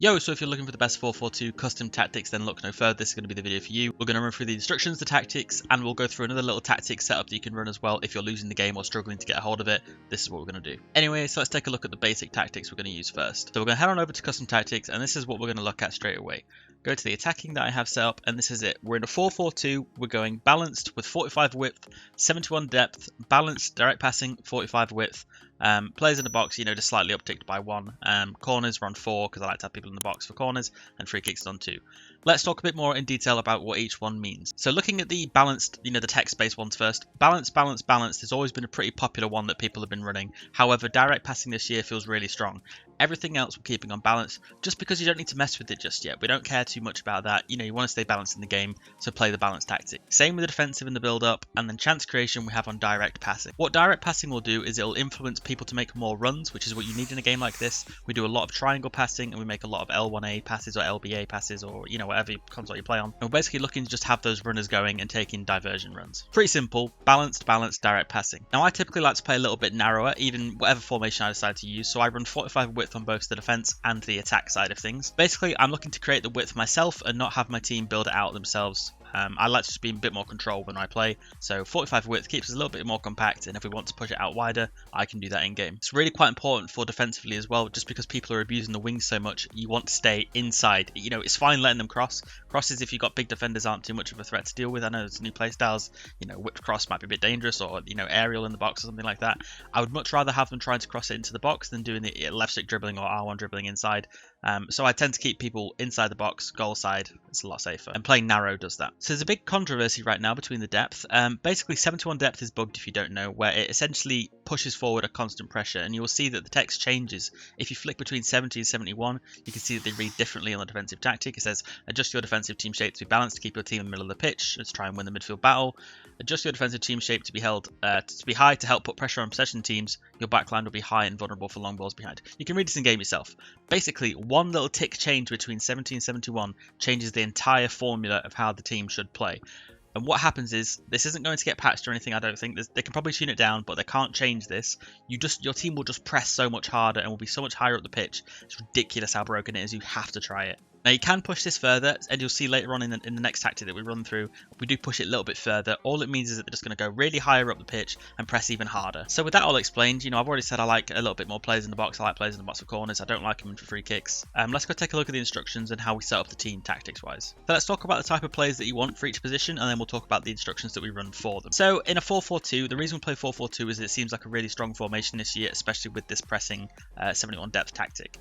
Yo, so if you're looking for the best 4-4-2 custom tactics, then look no further. This is going to be the video for you. We're going to run through the instructions, the tactics, and we'll go through another little tactic setup that you can run as well if you're losing the game or struggling to get a hold of it. This is what we're going to do. Anyway, so let's take a look at the basic tactics we're going to use first. So we're going to head on over to custom tactics, and this is what we're going to look at straight away. Go to the attacking that I have set up, and this is it. We're in a 4-4-2. We're going balanced with 45 width, 71 depth, balanced direct passing, 45 width. Players in the box, just slightly upticked by 1. Corners, we're on 4 because I like to have people in the box for corners, and free kicks on 2. Let's talk a bit more in detail about what each one means. So looking at the balanced, the text-based ones first. Balance, balance, balance has always been a pretty popular one that people have been running. However, direct passing this year feels really strong. Everything else we're keeping on balance, just because you don't need to mess with it just yet. We don't care too much about that. You want to stay balanced in the game, so play the balanced tactic. Same with the defensive in the build-up, and then chance creation we have on direct passing. What direct passing will do is it'll influence people to make more runs, which is what you need in a game like this. We do a lot of triangle passing, and we make a lot of L1A passes or LBA passes, or whatever console you play on. And we're basically looking to just have those runners going and taking diversion runs. Pretty simple, balanced, direct passing. Now I typically like to play a little bit narrower, even whatever formation I decide to use, so I run 45 width on both the defense and the attack side of things. Basically, I'm looking to create the width myself and not have my team build it out themselves. I like to just be in a bit more control when I play, so 45 width keeps us a little bit more compact, and if we want to push it out wider, I can do that in game. It's really quite important for defensively as well, just because people are abusing the wings so much, you want to stay inside. It's fine letting them cross. Crosses, if you've got big defenders, aren't too much of a threat to deal with. I know there's new playstyles, whipped cross might be a bit dangerous, or, aerial in the box or something like that. I would much rather have them trying to cross it into the box than doing the left stick dribbling or R1 dribbling inside. So I tend to keep people inside the box, goal side. It's a lot safer, and playing narrow does that. So there's a big controversy right now between the depth. Basically 71 depth is bugged if you don't know, where it essentially pushes forward a constant pressure, and you will see that the text changes. If you flick between 70 and 71, you can see that they read differently on the defensive tactic. It says adjust your defensive team shape to be balanced to keep your team in the middle of the pitch. Let's try and win the midfield battle. Adjust your defensive team shape to be high to help put pressure on possession teams. Your backline will be high and vulnerable for long balls behind. You can read this in game yourself. Basically, one little tick change between 70 and 71 changes the entire formula of how the team should play. And what happens is, this isn't going to get patched or anything, I don't think. They can probably tune it down, but they can't change this. Your team will just press so much harder and will be so much higher up the pitch. It's ridiculous how broken it is. You have to try it. Now you can push this further, and you'll see later on in the next tactic that we run through, we do push it a little bit further. All it means is that they're just going to go really higher up the pitch and press even harder. So with that all explained, I've already said I like a little bit more players in the box. I like players in the box for corners. I don't like them for free kicks. Let's go take a look at the instructions and how we set up the team tactics wise. So let's talk about the type of players that you want for each position, and then we'll talk about the instructions that we run for them. So in a 4-4-2, the reason we play 4-4-2 is it seems like a really strong formation this year, especially with this pressing 71 depth tactic.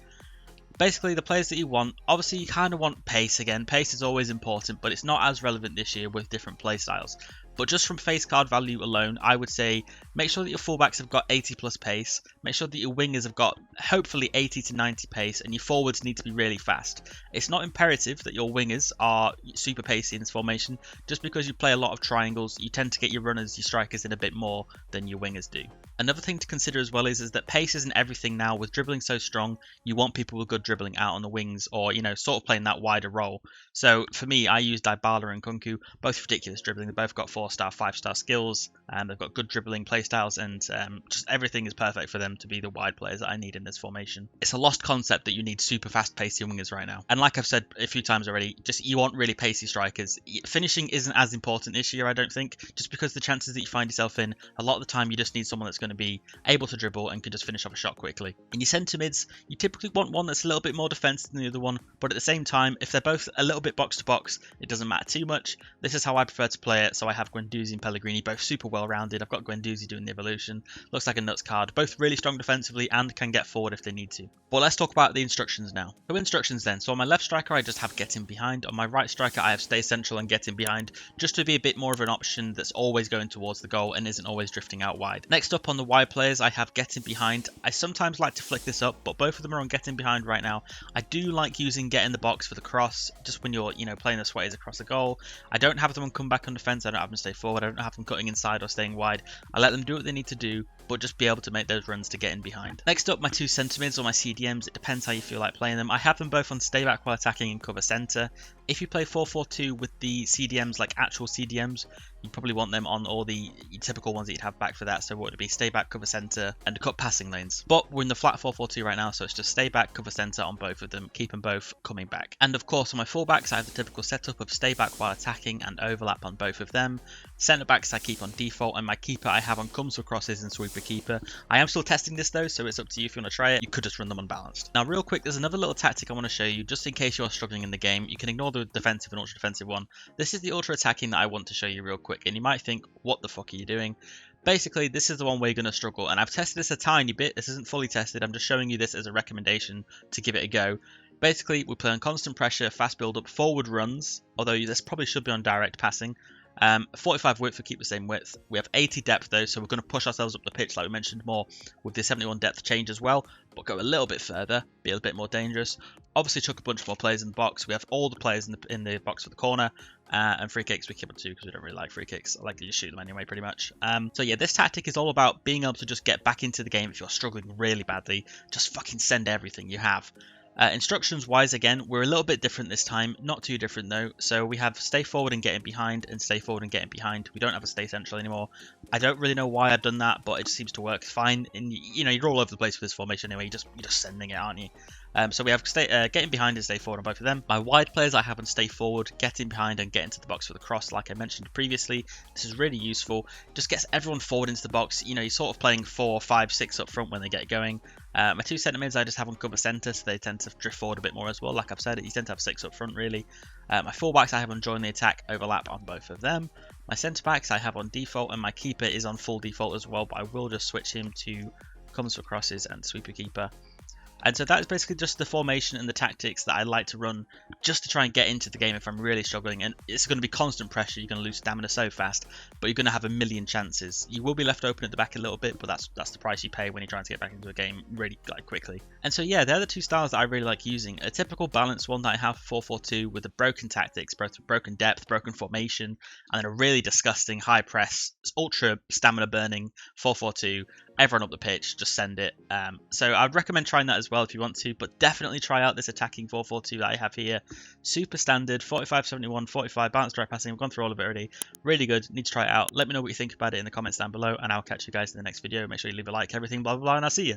Basically, the players that you want, obviously you kind of want pace again. Pace is always important, but it's not as relevant this year with different play styles. But just from face card value alone, I would say make sure that your fullbacks have got 80 plus pace, make sure that your wingers have got hopefully 80 to 90 pace, and your forwards need to be really fast. It's not imperative that your wingers are super pacey in this formation. Just because you play a lot of triangles, you tend to get your runners, your strikers in a bit more than your wingers do. Another thing to consider as well is that pace isn't everything now. With dribbling so strong, you want people with good dribbling out on the wings, or sort of playing that wider role. So for me, I use Dybala and Kunku, both ridiculous dribbling. They both got 4-star, 5-star skills, and they've got good dribbling playstyles, and just everything is perfect for them to be the wide players that I need in this formation. It's a lost concept that you need super fast pacey wingers right now, and like I've said a few times already, just you want really pacey strikers. Finishing isn't as important this year, I don't think, just because the chances that you find yourself in, a lot of the time you just need someone that's going to be able to dribble and can just finish off a shot quickly. In your centre mids, you typically want one that's a little bit more defensive than the other one, but at the same time, if they're both a little bit box to box, it doesn't matter too much. This is how I prefer to play it, so I have Guendouzi and Pellegrini, both super well rounded. I've got Guendouzi doing the evolution, looks like a nuts card, both really strong defensively and can get forward if they need to. But let's talk about the instructions now. So instructions then, so on my left striker I just have get in behind, on my right striker I have stay central and get in behind, just to be a bit more of an option that's always going towards the goal and isn't always drifting out wide. Next up on the wide players I have get in behind. I sometimes like to flick this up, but both of them are on get in behind right now. I do like using get in the box for the cross, just when you're playing the sweaters across the goal. I don't have them on come back on defense, I don't have them stay forward, I don't have them cutting inside or staying wide. I let them do what they need to do, but just be able to make those runs to get in behind. Next up, my two centre mids or my CDMs. It depends how you feel like playing them. I have them both on stay back while attacking and cover centre. If you play 4-4-2 with the CDMs like actual CDMs, You probably want them on all the typical ones that you'd have back for that. So what would it be? Stay back, cover centre, and cut passing lanes. But we're in the flat 4-4-2 right now, so it's just stay back, cover centre on both of them, keep them both coming back. And of course on my fullbacks I have the typical setup of stay back while attacking and overlap on both of them. Centre backs I keep on default, and my keeper I have on comes for crosses and sweeper keeper. I am still testing this though, so it's up to you if you want to try it. You could just run them unbalanced. Now real quick, there's another little tactic I want to show you just in case you're struggling in the game. You can ignore the defensive and ultra defensive one. This is the ultra attacking that I want to show you real quick, and you might think, what the fuck are you doing? Basically, this is the one where you're going to struggle, and I've tested this a tiny bit. This isn't fully tested. I'm just showing you this as a recommendation to give it a go. Basically, we play on constant pressure, fast build-up, forward runs, although this probably should be on direct passing. 45 width, we keep the same width. We have 80 depth though, so we're going to push ourselves up the pitch like we mentioned more with the 71 depth change as well, but go a little bit further, be a bit more dangerous. Obviously chuck a bunch more players in the box. We have all the players in the box for the corner, and free kicks we keep on 2 because we don't really like free kicks. I like to just shoot them anyway pretty much. So yeah, this tactic is all about being able to just get back into the game if you're struggling really badly. Just fucking send everything you have. Instructions wise, again, we're a little bit different this time, not too different though. So we have stay forward and getting behind, and stay forward and getting behind. We don't have a stay central anymore. I don't really know why I've done that, but it just seems to work fine. And you know, you're all over the place with this formation anyway. You're just sending it, aren't you? So we have getting behind and stay forward on both of them. My wide players I have on stay forward, getting behind and get into the box for the cross like I mentioned previously. This is really useful. Just gets everyone forward into the box. You know, you're sort of playing 4, 5, 6 up front when they get going. My 2 centre mids I just have on cover centre, so they tend to drift forward a bit more as well. Like I've said, you tend to have 6 up front really. My fullbacks I have on join the attack, overlap on both of them. My centre backs I have on default, and my keeper is on full default as well, but I will just switch him to comes for crosses and sweeper keeper. And so that is basically just the formation and the tactics that I like to run just to try and get into the game if I'm really struggling. And it's going to be constant pressure. You're going to lose stamina so fast, but you're going to have a million chances. You will be left open at the back a little bit, but that's the price you pay when you're trying to get back into a game really quickly. And so yeah, they're the 2 styles that I really like using. A typical balanced one that I have 4-4-2 with the broken tactics, both broken depth, broken formation, and then a really disgusting high press, ultra stamina burning 4-4-2. Everyone up the pitch, just send it. So I'd recommend trying that as well if you want to, but definitely try out this attacking 4-4-2 that I have here. Super standard, 45-71, 45, balanced direct passing. I've gone through all of it already. Really good. Need to try it out. Let me know what you think about it in the comments down below, and I'll catch you guys in the next video. Make sure you leave a like, everything, blah, blah, blah, and I'll see you.